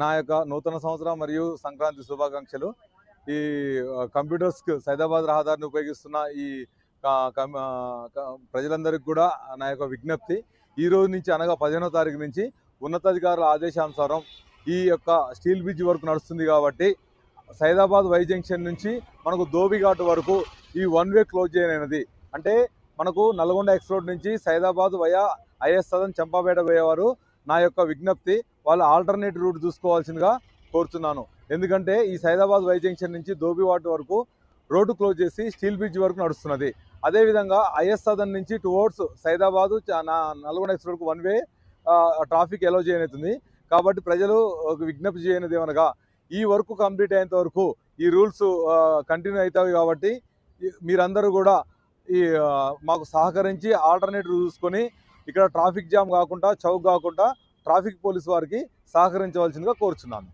నా యొక్క నూతన సంవత్సరం మరియు సంక్రాంతి శుభాకాంక్షలు. ఈ కంప్యూటర్స్ సైదాబాద్ రహదారిని ఉపయోగిస్తున్న ఈ ప్రజలందరికీ కూడా నా యొక్క విజ్ఞప్తి, ఈ రోజు నుంచి అనగా 15వ తారీఖు నుంచి ఉన్నతాధికారుల ఆదేశానుసారం ఈ యొక్క స్టీల్ బ్రిడ్జ్ వరకు నడుస్తుంది కాబట్టి సైదాబాద్ వై జంక్షన్ నుంచి మనకు ధోబిఘాట్ వరకు ఈ వన్ వే క్లోజ్ చేయనది. అంటే మనకు నల్గొండ ఎక్స్ రోడ్ నుంచి సైదాబాద్ వయా ఐఎస్ సదన్ చంపాపేట పోయేవారు నా యొక్క విజ్ఞప్తి, వాళ్ళు ఆల్టర్నేట్ రూట్ చూసుకోవాల్సిందిగా కోరుతున్నాను. ఎందుకంటే ఈ సైదాబాద్ వై జంక్షన్ నుంచి ధోబిఘాట్ వరకు రోడ్డు క్లోజ్ చేసి స్టీల్ బ్రిడ్జ్ వరకు నడుస్తున్నది. అదేవిధంగా ఐఎస్ సదన్ నుంచి టువర్డ్స్ సైదాబాద్ నల్గొండ ఎక్స్ రోడ్కు వన్ వే ట్రాఫిక్ ఎలో చేయనవుతుంది. కాబట్టి ప్రజలు విజ్ఞప్తి చేయనిది ఏమనగా, ఈ వర్క్ కంప్లీట్ అయ్యేంత వరకు ఈ రూల్స్ కంటిన్యూ అవుతాయి. కాబట్టి మీరందరూ కూడా ఈ మాకు సహకరించి ఆల్టర్నేటివ్ చూసుకొని ఇక్కడ ట్రాఫిక్ జామ్ కాకుండా, చౌక్ కాకుండా ట్రాఫిక్ పోలీస్ వారికి సహకరించవలసిందిగా కోరుచున్నాను.